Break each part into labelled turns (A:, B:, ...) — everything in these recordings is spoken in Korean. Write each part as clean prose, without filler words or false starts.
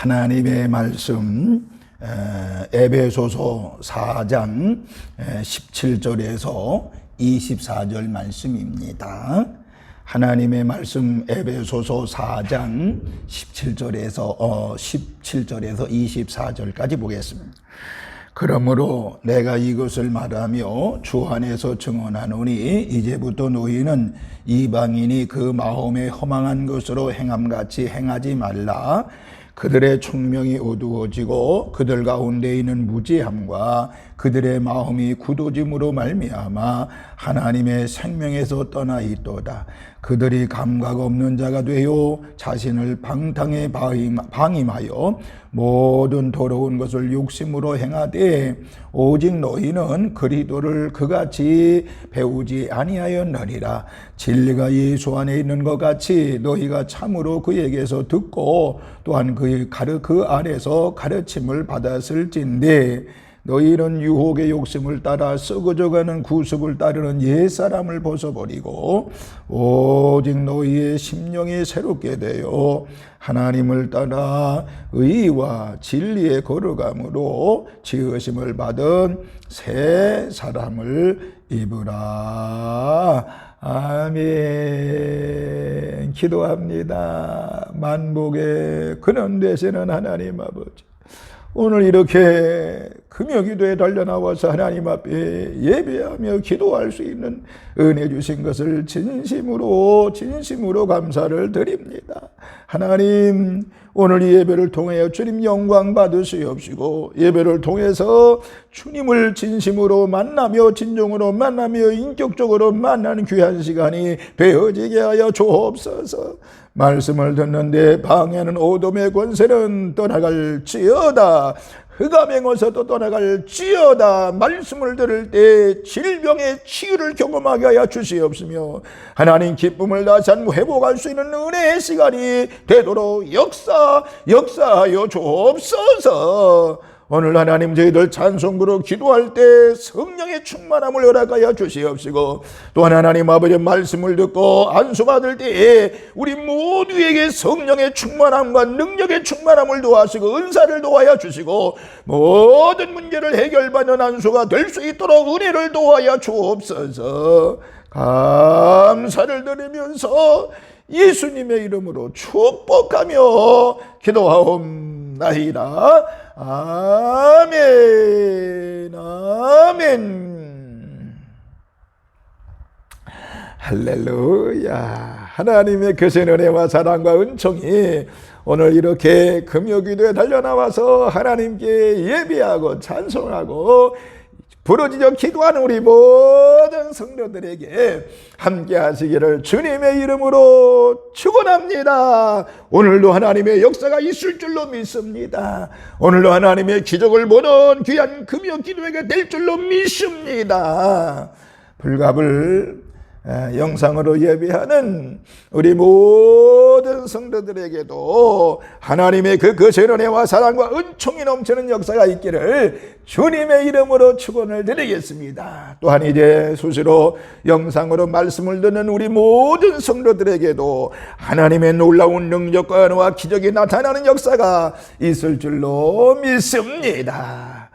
A: 하나님의 말씀 에베소서 4장 17절에서 24절 말씀입니다. 하나님의 말씀 에베소서 4장 17절에서 24절까지 보겠습니다. 그러므로 내가 이것을 말하며 주 안에서 증언하노니 이제부터 너희는 이방인이 그 마음에 허망한 것으로 행함같이 행하지 말라. 그들의 총명이 어두워지고 그들 가운데 있는 무지함과 그들의 마음이 굳어짐으로 말미암아 하나님의 생명에서 떠나 있도다. 그들이 감각 없는 자가 되어 자신을 방탕에 방임하여 모든 더러운 것을 욕심으로 행하되 오직 너희는 그리스도를 그같이 배우지 아니하였느니라. 진리가 예수 안에 있는 것 같이 너희가 참으로 그에게서 듣고 또한 그 안에서 가르침을 받았을진데 너희는 유혹의 욕심을 따라 썩어져가는 구습을 따르는 옛사람을 벗어버리고 오직 너희의 심령이 새롭게 되어 하나님을 따라 의와 진리의 거룩함으로 지으심을 받은 새 사람을 입으라. 아멘. 기도합니다. 만복의 근원 되시는 하나님 아버지, 오늘 이렇게 금요기도에 달려나와서 하나님 앞에 예배하며 기도할 수 있는 은혜 주신 것을 진심으로 감사를 드립니다. 하나님, 오늘 이 예배를 통하여 주님 영광 받으시옵시고 예배를 통해서 주님을 진심으로 만나며 진정으로 만나며 인격적으로 만나는 귀한 시간이 되어지게 하여 주옵소서. 말씀을 듣는데 방해하는 어둠의 권세는 떠나갈지어다. 흑암행어서도 떠나갈지어다. 말씀을 들을 때 질병의 치유를 경험하게 하여 주시옵시며 하나님 기쁨을 다시 한번 회복할 수 있는 은혜의 시간이 되도록 역사하여 주옵소서. 오늘 하나님 저희들 찬송부로 기도할 때 성령의 충만함을 허락하여 주시옵시고 또한 하나님 아버지의 말씀을 듣고 안수받을 때에 우리 모두에게 성령의 충만함과 능력의 충만함을 도와주시고 은사를 도와여 주시고 모든 문제를 해결받는 안수가 될 수 있도록 은혜를 도와여 주옵소서. 감사를 드리면서 예수님의 이름으로 축복하며 기도하옵나이다. 아멘. 아멘. 할렐루야. 하나님의 크신 은혜와 사랑과 은총이 오늘 이렇게 금요기도에 달려나와서 하나님께 예배하고 찬송하고 부르짖어 기도하는 우리 모든 성도들에게 함께 하시기를 주님의 이름으로 축원합니다. 오늘도 하나님의 역사가 있을 줄로 믿습니다. 오늘도 하나님의 기적을 보는 귀한 금요 기도회가 될 줄로 믿습니다. 불갑을 영상으로 예배하는 우리 모든 성도들에게도 하나님의 그 거센 은혜와 사랑과 은총이 넘치는 역사가 있기를 주님의 이름으로 축원을 드리겠습니다. 또한 이제 수시로 영상으로 말씀을 듣는 우리 모든 성도들에게도 하나님의 놀라운 능력과 은혜와 기적이 나타나는 역사가 있을 줄로 믿습니다.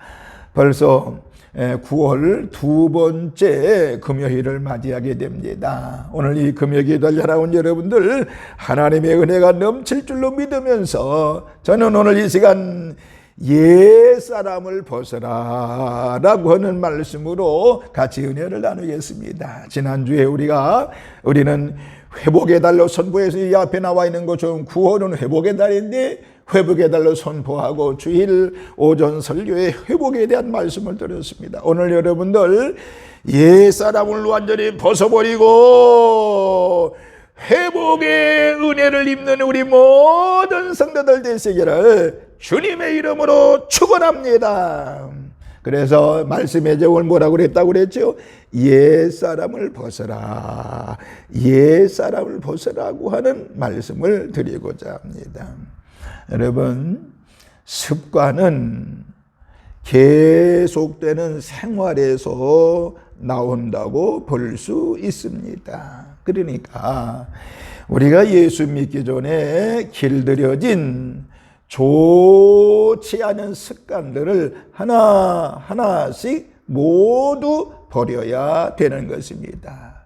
A: 벌써 9월 두 번째 금요일을 맞이하게 됩니다. 오늘 이 금요일에 달려나온 여러분들 하나님의 은혜가 넘칠 줄로 믿으면서 저는 오늘 이 시간 옛사람을 벗어라 라고 하는 말씀으로 같이 은혜를 나누겠습니다. 지난주에 우리는 회복의 달로 선포해서 이 앞에 나와 있는 것처럼 9월은 회복의 달인데 회복의 달로 선포하고 주일 오전 설교에 회복에 대한 말씀을 드렸습니다. 오늘 여러분들 옛사람을 완전히 벗어버리고 회복의 은혜를 입는 우리 모든 성도들 되시기를 주님의 이름으로 축원합니다. 그래서 말씀의 제목을 뭐라고 그랬다고 그랬죠? 옛사람을 벗어라. 옛사람을 벗어라고 하는 말씀을 드리고자 합니다. 여러분, 습관은 계속되는 생활에서 나온다고 볼 수 있습니다. 그러니까 우리가 예수 믿기 전에 길들여진 좋지 않은 습관들을 하나하나씩 모두 버려야 되는 것입니다.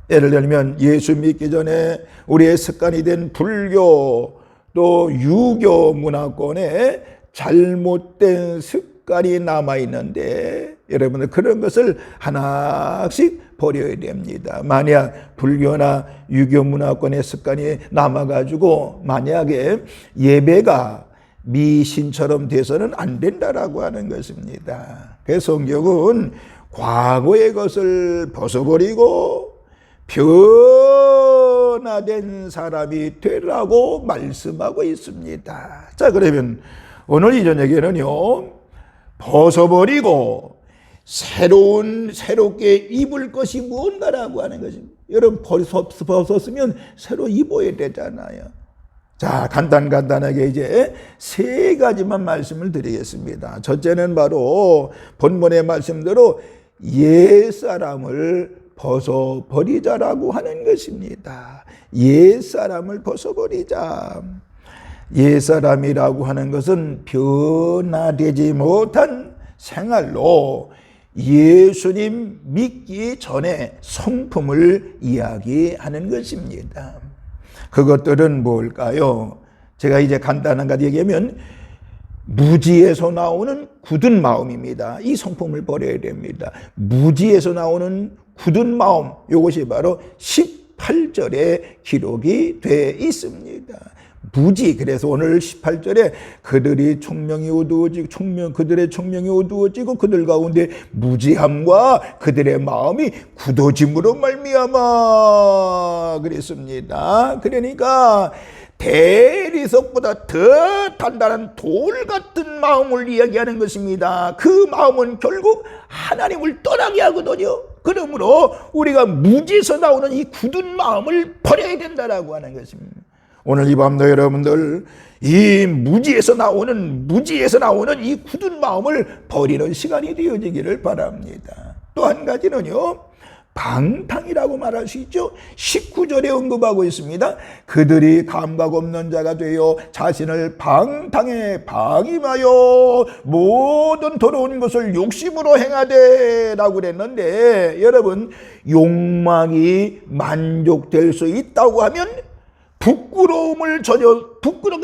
A: 예를 들면 예수 믿기 전에 우리의 습관이 된 불교 또 유교 문화권에 잘못된 습관이 남아있는데 여러분들 그런 것을 하나씩 버려야 됩니다. 만약 불교나 유교 문화권의 습관이 남아가지고 만약에 예배가 미신처럼 돼서는 안 된다라고 하는 것입니다. 그래서 성경은 과거의 것을 벗어버리고 변화된 사람이 되라고 말씀하고 있습니다. 자, 그러면 오늘 이 저녁에는요, 벗어버리고 새롭게 입을 것이 무언가라고 하는 것입니다. 여러분 벗었으면 새로 입어야 되잖아요. 자, 간단하게 이제 세 가지만 말씀을 드리겠습니다. 첫째는 바로 본문의 말씀대로 옛사람을 벗어버리자라고 하는 것입니다. 옛사람을 벗어버리자. 옛사람이라고 하는 것은 변화되지 못한 생활로 예수님 믿기 전에 성품을 이야기하는 것입니다. 그것들은 뭘까요? 제가 이제 간단한 가지 얘기하면 무지에서 나오는 굳은 마음입니다. 이 성품을 버려야 됩니다. 무지에서 나오는 굳은 마음, 이것이 바로 18절에 기록이 되어 있습니다. 무지. 그래서 오늘 18절에 그들의 총명이 어두워지고 그들 가운데 무지함과 그들의 마음이 굳어짐으로 말미암아 그랬습니다. 그러니까 대리석보다 더 단단한 돌 같은 마음을 이야기하는 것입니다. 그 마음은 결국 하나님을 떠나게 하거든요. 그러므로 우리가 무지에서 나오는 이 굳은 마음을 버려야 된다라고 하는 것입니다. 오늘 이 밤도 여러분들 이 무지에서 나오는 이 굳은 마음을 버리는 시간이 되어지기를 바랍니다. 또 한 가지는요, 방탕이라고 말할 수 있죠. 19절에 언급하고 있습니다. 그들이 감각 없는 자가 되어 자신을 방탕에 방임하여 모든 더러운 것을 욕심으로 행하되 라고 그랬는데, 여러분 욕망이 만족될 수 있다고 하면 부끄러움을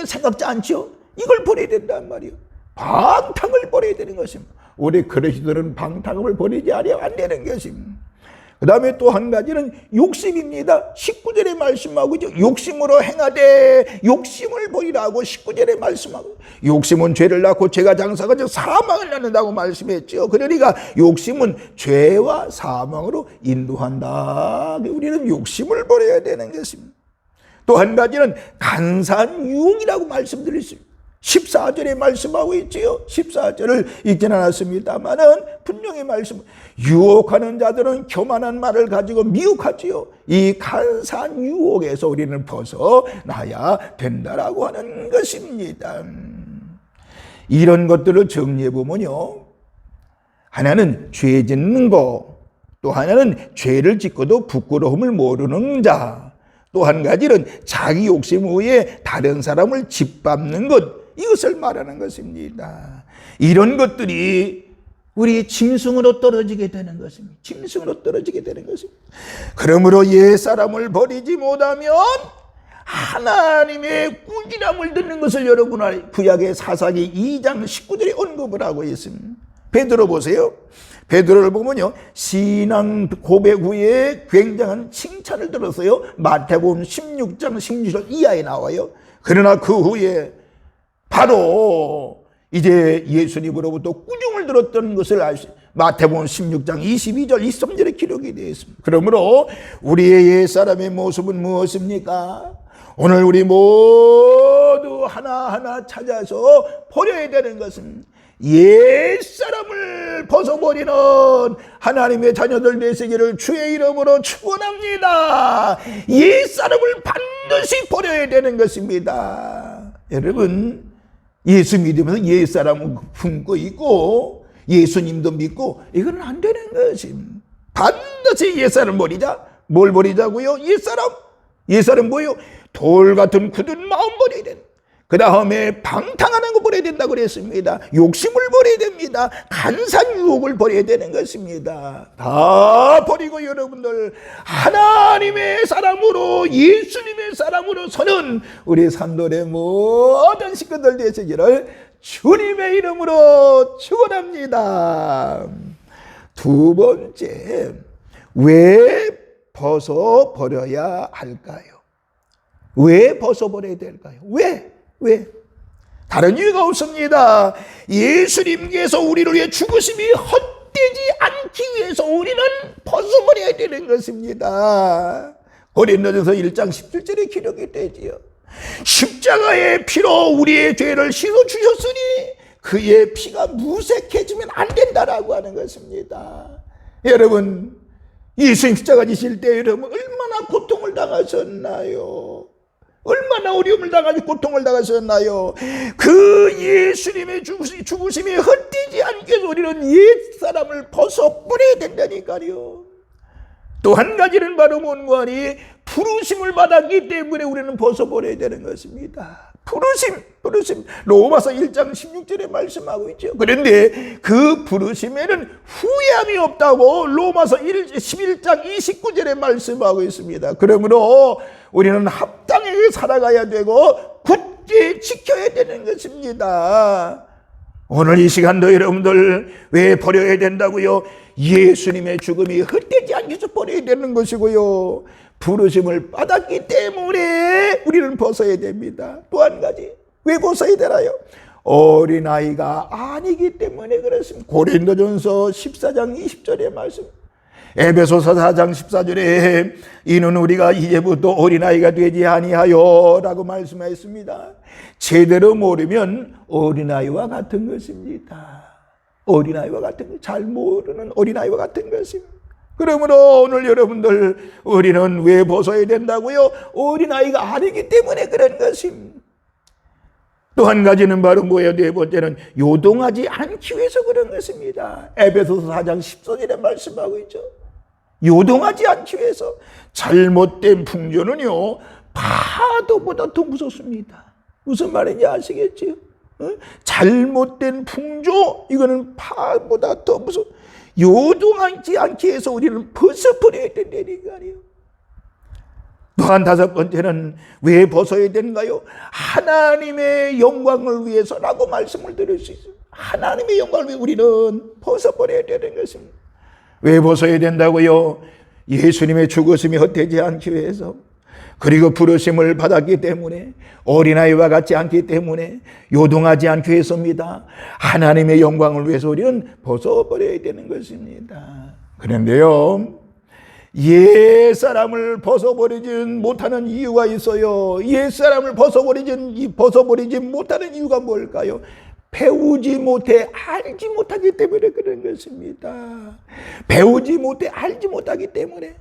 A: 생각지 않죠. 이걸 버려야 된단 말이에요. 방탕을 버려야 되는 것입니다. 우리 그리스도인들은 방탕을 버리지 않으면 안 되는 것입니다. 그 다음에 또 한 가지는 욕심입니다. 19절에 말씀하고 있죠. 욕심으로 행하되 욕심을 버리라고 19절에 말씀하고, 욕심은 죄를 낳고 죄가 장사가 사망을 낳는다고 말씀했죠. 그러니까 욕심은 죄와 사망으로 인도한다. 우리는 욕심을 버려야 되는 것입니다. 또 한 가지는 간사한 유혹이라고 말씀드렸습니다. 14절에 말씀하고 있지요. 14절을 읽지는 않았습니다만은 분명히 유혹하는 자들은 교만한 말을 가지고 미혹하지요. 이 간사한 유혹에서 우리는 벗어나야 된다라고 하는 것입니다. 이런 것들을 정리해 보면요, 하나는 죄 짓는 거, 또 하나는 죄를 짓고도 부끄러움을 모르는 자, 또 한 가지는 자기 욕심 후에 다른 사람을 짓밟는 것, 이것을 말하는 것입니다. 이런 것들이 우리 짐승으로 떨어지게 되는 것입니다. 짐승으로 떨어지게 되는 것입니다. 그러므로 옛사람을 버리지 못하면 하나님의 꾸지람을 듣는 것을 여러분 구약의 사사기 2장 19절에 언급을 하고 있습니다. 베드로 보세요. 베드로를 보면요, 신앙 고백 후에 굉장한 칭찬을 들었어요. 마태복음 16장 16절 이하에 나와요. 그러나 그 후에 바로 이제 예수님으로부터 꾸중을 들었던 것을 마태복음 16장 22절 23절에 기록이 되어 있습니다. 그러므로 우리의 옛사람의 모습은 무엇입니까? 오늘 우리 모두 하나하나 찾아서 버려야 되는 것은 옛사람을 벗어버리는 하나님의 자녀들 되시기를 주의 이름으로 축원합니다. 옛사람을 반드시 버려야 되는 것입니다. 여러분, 예수 믿으면서 옛사람을 품고 있고 예수님도 믿고 이건 안 되는 것입니다. 반드시 옛사람 버리자. 뭘 버리자고요? 옛사람 뭐예요? 돌 같은 굳은 마음 버려야 되는. 그 다음에 방탕하는 거 버려야 된다고 그랬습니다. 욕심을 버려야 됩니다. 간산 유혹을 버려야 되는 것입니다. 다 버리고 여러분들 하나님의 사람으로, 예수님의 사람으로 서는 우리 산돌의 모든 식구들 되시기를 주님의 이름으로 축원합니다. 두 번째, 왜 벗어버려야 할까요? 왜 벗어버려야 될까요? 왜? 다른 이유가 없습니다. 예수님께서 우리를 위해 죽으심이 헛되지 않기 위해서 우리는 벗어버려야 되는 것입니다. 고린도전서 1장 17절에 기록이 되지요. 십자가의 피로 우리의 죄를 씻어주셨으니 그의 피가 무색해지면 안 된다라고 하는 것입니다. 여러분, 예수님 십자가 지실 때 여러분 얼마나 고통을 당하셨나요? 얼마나 어려움을 당하고 고통을 당하셨나요? 그 예수님의 죽으심이 헛되지 않게 해서 우리는 옛사람을 벗어버려야 된다니까요. 또 한 가지는 바로 뭔가니 부르심을 받았기 때문에 우리는 벗어버려야 되는 것입니다. 부르심. 로마서 1장 16절에 말씀하고 있죠. 그런데 그 부르심에는 후회함이 없다고 로마서 11장 29절에 말씀하고 있습니다. 그러므로 우리는 합당하게 살아가야 되고 굳게 지켜야 되는 것입니다. 오늘 이 시간도 여러분들 왜 버려야 된다고요? 예수님의 죽음이 헛되지 않게 해서 버려야 되는 것이고요. 부르심을 받았기 때문에 우리는 벗어야 됩니다. 또 한 가지, 왜 벗어야 되나요? 어린아이가 아니기 때문에 그렇습니다. 고린도전서 14장 20절의 말씀, 에베소서 4장 14절에 이는 우리가 이제부터 어린아이가 되지 아니하여 라고 말씀하였습니다. 제대로 모르면 어린아이와 같은 것입니다. 어린아이와 같은 것, 잘 모르는 어린아이와 같은 것입니다. 그러므로 오늘 여러분들, 우리는 왜 벗어야 된다고요? 어린아이가 아니기 때문에 그런 것입니다. 또 한 가지는 바로 뭐예요? 네 번째는 요동하지 않기 위해서 그런 것입니다. 에베소서 4장 14절에 말씀하고 있죠. 요동하지 않기 위해서. 잘못된 풍조는요, 파도보다 더 무섭습니다. 무슨 말인지 아시겠지요? 잘못된 풍조, 이거는 파도보다 더 무서워. 요동하지 않게 해서 우리는 벗어버려야 된다니까요. 또한 다섯 번째는 왜 벗어야 되는가요? 하나님의 영광을 위해서라고 말씀을 드릴 수 있어요. 하나님의 영광을 위해 우리는 벗어버려야 되는 것입니다. 왜 벗어야 된다고요? 예수님의 죽으심이 헛되지 않기 위해서, 그리고 부르심을 받았기 때문에, 어린아이와 같지 않기 때문에, 요동하지 않기 위해서입니다. 하나님의 영광을 위해서 우리는 벗어버려야 되는 것입니다. 그런데요, 옛사람을 벗어버리지 못하는 이유가 있어요. 옛사람을 벗어버리지 못하는 이유가 뭘까요? 배우지 못해 알지 못하기 때문에 그런 것입니다. 배우지 못해 알지 못하기 때문에.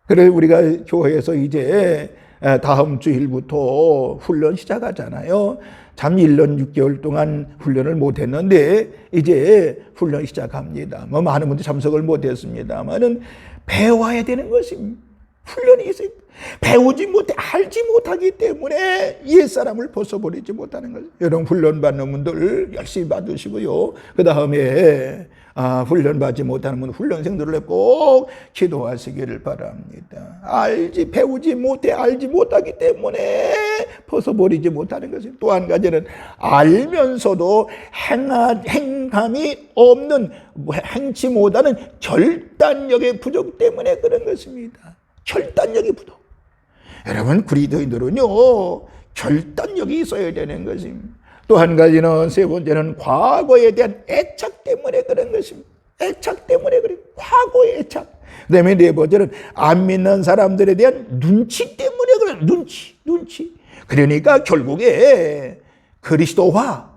A: 그래서 우리가 교회에서 이제 다음 주일부터 훈련 시작하잖아요. 참 1년 6개월 동안 훈련을 못했는데 이제 훈련 시작합니다. 많은 분들이 참석을 못했습니다만은 배워야 되는 것입니다. 훈련이 있어요. 배우지 못해 알지 못하기 때문에 옛사람을 벗어버리지 못하는 거죠. 여러분, 훈련 받는 분들 열심히 받으시고요. 그 다음에 훈련받지 못하는 분, 훈련생들을 꼭 기도하시기를 바랍니다. 배우지 못해 알지 못하기 때문에 벗어버리지 못하는 것입니다. 또 한 가지는 알면서도 행함이 없는, 행치 못하는 결단력의 부족 때문에 그런 것입니다. 결단력의 부족. 여러분, 그리스도인들은요, 결단력이 있어야 되는 것입니다. 또 한 가지는, 세 번째는 과거에 대한 애착 때문에 그런 것입니다. 애착 때문에 그래요. 과거의 애착. 그 다음에 네 번째는 안 믿는 사람들에 대한 눈치 때문에 그래요. 눈치. 그러니까 결국에 그리스도와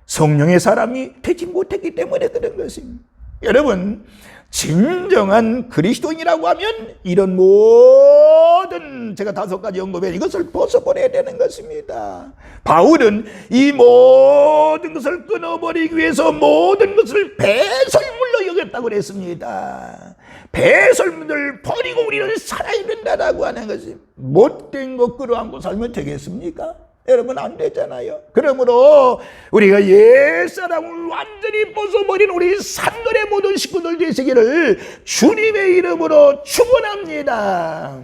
A: 성령의 사람이 되지 못했기 때문에 그런 것입니다. 여러분, 진정한 그리스도인이라고 하면 이런 모든, 제가 5가지 언급해 이것을 벗어버려야 되는 것입니다. 바울은 이 모든 것을 끊어버리기 위해서 모든 것을 배설물로 여겼다고 그랬습니다. 배설물을 버리고 우리는 살아야 된다라고 하는 것이, 못된 것 끌어안고 살면 되겠습니까? 여러분 안 되잖아요. 그러므로 우리가 옛사람을 완전히 벗어버린 우리 산돌의 모든 식구들 되시기를 주님의 이름으로 축원합니다.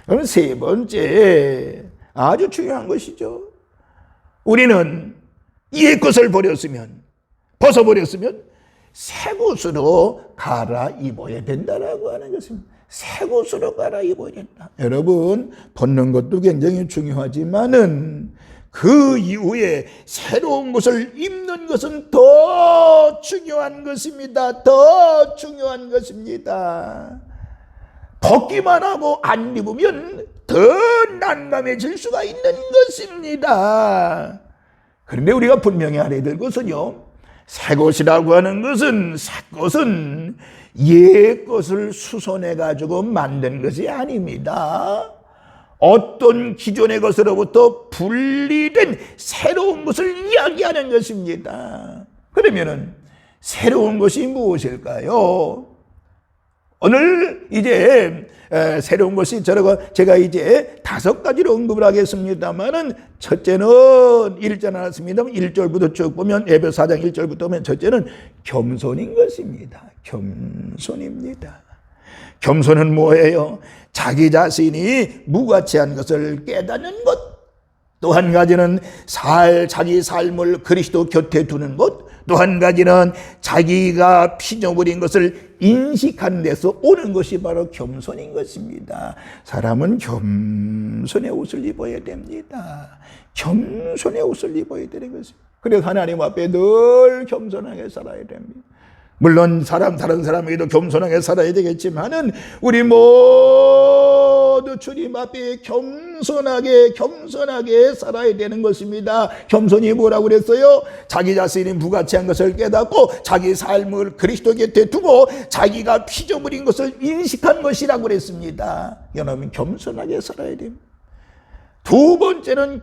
A: 그럼 세 번째, 아주 중요한 것이죠. 우리는 옛 것을 버렸으면, 벗어버렸으면 새 것으로 갈아입어야 된다라고 하는 것입니다. 새 것으로 갈아입어야 된다. 여러분, 벗는 것도 굉장히 중요하지만은 그 이후에 새로운 것을 입는 것은 더 중요한 것입니다. 더 중요한 것입니다. 벗기만 하고 안 입으면 더 난감해질 수가 있는 것입니다. 그런데 우리가 분명히 알아야 될 것은요, 새 것이라고 하는 것은, 새 것은 옛 것을 수선해 가지고 만든 것이 아닙니다. 어떤 기존의 것으로부터 분리된 새로운 것을 이야기하는 것입니다. 그러면은 새로운 것이 무엇일까요? 오늘 이제 새로운 것이 제가 이제 5가지로 언급을 하겠습니다만은, 첫째는 읽지 않았습니다. 1절부터 쭉 보면, 에베소 4장 1절부터 보면 첫째는 겸손인 것입니다. 겸손입니다. 겸손은 뭐예요? 자기 자신이 무가치한 것을 깨닫는 것. 또 한 가지는 자기 삶을 그리스도 곁에 두는 것. 또 한 가지는 자기가 피조물인 것을 인식하는 데서 오는 것이 바로 겸손인 것입니다. 사람은 겸손의 옷을 입어야 됩니다. 겸손의 옷을 입어야 되는 것입니다. 그래서 하나님 앞에 늘 겸손하게 살아야 됩니다. 물론 다른 사람에게도 겸손하게 살아야 되겠지만은 우리 모두 주님 앞에 겸손하게 살아야 되는 것입니다. 겸손이 뭐라고 그랬어요? 자기 자신이 무가치한 것을 깨닫고 자기 삶을 그리스도 곁에 두고 자기가 피조물인 것을 인식한 것이라고 그랬습니다. 여러분, 겸손하게 살아야 됩니다. 두 번째는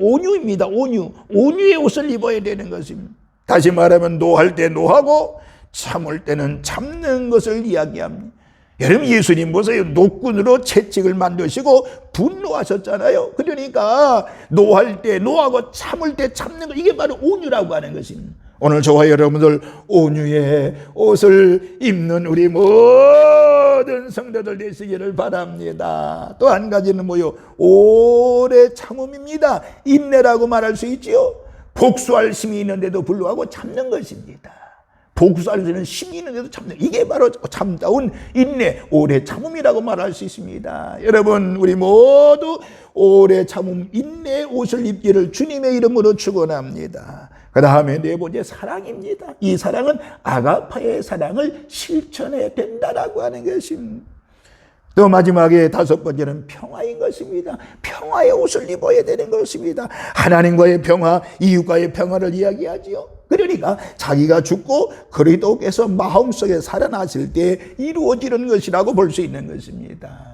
A: 온유입니다. 온유의 옷을 입어야 되는 것입니다. 다시 말하면 노할 때 노하고 참을 때는 참는 것을 이야기합니다. 여러분, 예수님 보세요. 노군으로 채찍을 만드시고 분노하셨잖아요. 그러니까 노할 때 노하고 참을 때 참는 것, 이게 바로 온유라고 하는 것입니다. 오늘 저와 여러분들 온유의 옷을 입는 우리 모든 성도들 되시기를 바랍니다. 또 한 가지는 뭐요? 오래 참음입니다. 인내라고 말할 수 있지요. 복수할 힘이 있는데도 불구하고 참는 것입니다. 복수할 힘이 있는데도 참는, 이게 바로 참다운 인내, 오래 참음이라고 말할 수 있습니다. 여러분, 우리 모두 오래 참음, 인내의 옷을 입기를 주님의 이름으로 축원합니다. 그 다음에 네 번째, 사랑입니다. 이 사랑은 아가파의 사랑을 실천해야 된다라고 하는 것입니다. 또 마지막에 5번째는 평화인 것입니다. 평화의 옷을 입어야 되는 것입니다. 하나님과의 평화, 이웃과의 평화를 이야기하지요. 그러니까 자기가 죽고 그리스도께서 마음속에 살아나실 때 이루어지는 것이라고 볼 수 있는 것입니다.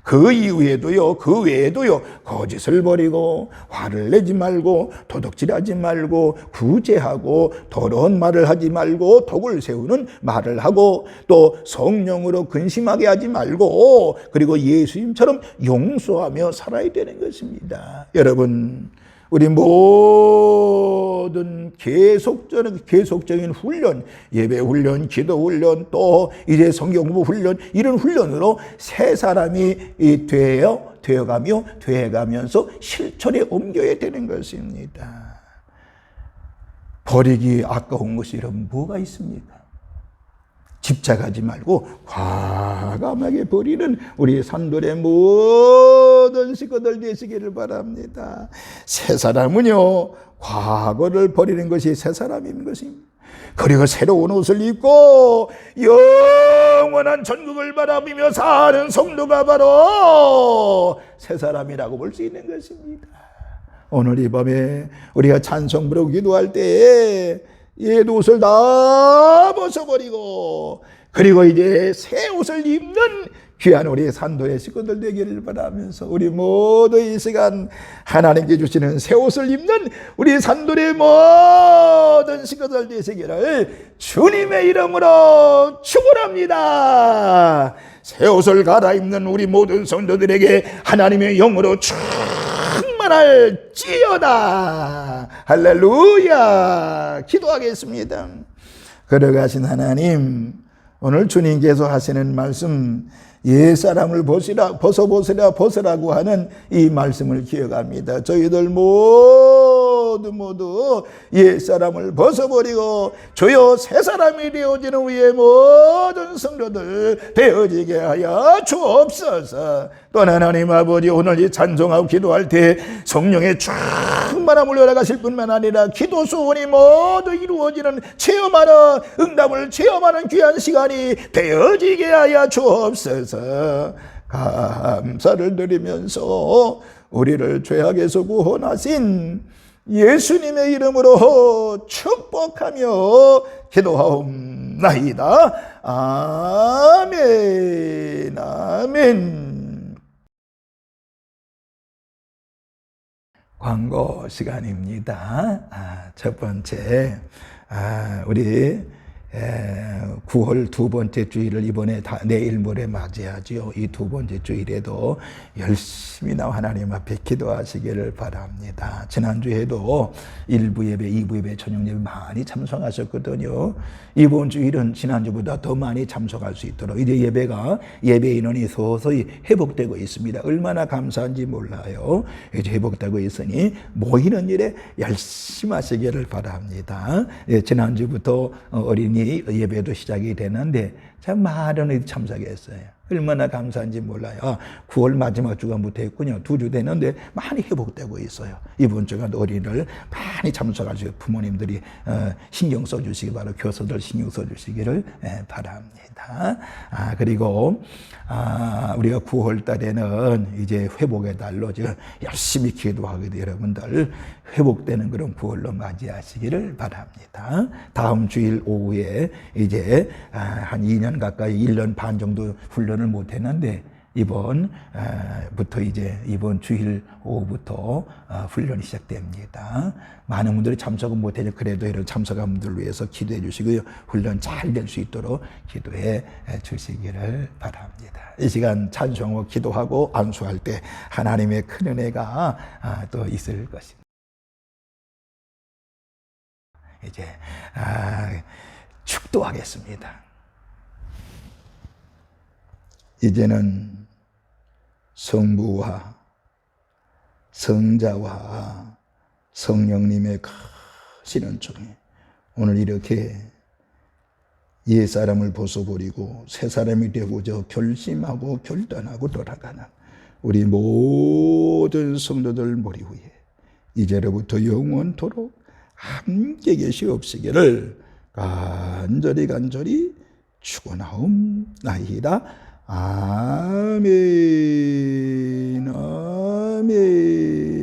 A: 그 이후에도요, 그 외에도요, 거짓을 버리고 화를 내지 말고 도둑질하지 말고 구제하고 더러운 말을 하지 말고 독을 세우는 말을 하고 또 성령으로 근심하게 하지 말고 그리고 예수님처럼 용서하며 살아야 되는 것입니다. 여러분, 우리 모든 계속적인 훈련, 예배 훈련, 기도 훈련, 또 이제 성경 공부 훈련, 이런 훈련으로 새 사람이 되어가면서 실천에 옮겨야 되는 것입니다. 버리기 아까운 것이 여러분 뭐가 있습니까? 집착하지 말고 과감하게 버리는 우리 산돌의 모든 식구들 되시기를 바랍니다. 새 사람은요, 과거를 버리는 것이 새 사람인 것입니다. 그리고 새로운 옷을 입고 영원한 천국을 바라보며 사는 성도가 바로 새 사람이라고 볼 수 있는 것입니다. 오늘 이 밤에 우리가 찬송 부르고 기도할 때에 옛 옷을 다 벗어버리고 그리고 이제 새 옷을 입는 귀한 우리 산도의 식구들 되기를 바라면서 우리 모두 이 시간 하나님께 주시는 새 옷을 입는 우리 산도의 모든 식구들 되시기를 주님의 이름으로 축원합니다. 새 옷을 갈아입는 우리 모든 성도들에게 하나님의 영으로 충만한 일어날지어다. 할렐루야. 기도하겠습니다. 걸어가신 하나님, 오늘 주님께서 하시는 말씀, 옛사람을 벗어보시라고 하는 이 말씀을 기억합니다. 저희들 모두 옛사람을 벗어버리고 주여 새사람이 되어지는 후에 모든 성도들 되어지게 하여 주옵소서. 또한 하나님 아버지, 오늘 이 찬송하고 기도할 때 성령의 충만함을 열어가실 뿐만 아니라 기도 소원이 모두 이루어지는 체험하는, 응답을 체험하는 귀한 시간이 되어지게 하여 주옵소서. 감사를 드리면서 우리를 죄악에서 구원하신 예수님의 이름으로 축복하며 기도하옵나이다. 아멘. 아멘. 광고 시간입니다. 첫 번째, 우리 9월 두 번째 주일을 이번에 내일 모레 맞이하죠. 이 두 번째 주일에도 열심히 나와 하나님 앞에 기도하시기를 바랍니다. 지난주에도 1부 예배, 2부 예배, 저녁 예배 많이 참석하셨거든요. 이번 주일은 지난주보다 더 많이 참석할 수 있도록 이제 예배 인원이 서서히 회복되고 있습니다. 얼마나 감사한지 몰라요. 이제 회복되고 있으니 모이는 일에 열심히 하시기를 바랍니다. 지난주부터 어린이 예배도 시작이 되는데 참 많은 이들이 참석했어요. 얼마나 감사한지 몰라요. 9월 마지막 주가 못했군요. 2주 되는데 많이 회복되고 있어요. 이번 주간 어린이를 많이 참석하시고 부모님들이 신경 써주시기 바라고 교사들 신경 써주시기를 바랍니다. 그리고 우리가 9월 달에는 이제 회복의 달로 지금 열심히 기도하거든요. 여러분들 회복되는 그런 9월로 맞이하시기를 바랍니다. 다음 주일 오후에 이제 한 2년 가까이 1년 반 정도 훈련을 못했는데 이번 주일 오후부터 훈련이 시작됩니다. 많은 분들이 참석은 못해서 그래도 이런 참석한 분들을 위해서 기도해 주시고요. 훈련 잘 될 수 있도록 기도해 주시기를 바랍니다. 이 시간 찬송하고 기도하고 안수할 때 하나님의 큰 은혜가 또 있을 것입니다. 이제 축도하겠습니다. 이제는 성부와 성자와 성령님의 크신 은총이 오늘 이렇게 옛사람을 벗어버리고 새사람이 되고자 결심하고 결단하고 돌아가는 우리 모든 성도들 머리 위에 이제로부터 영원토록 함께 계시옵시기를 간절히 축원하옵나이다. 아멘. 아멘.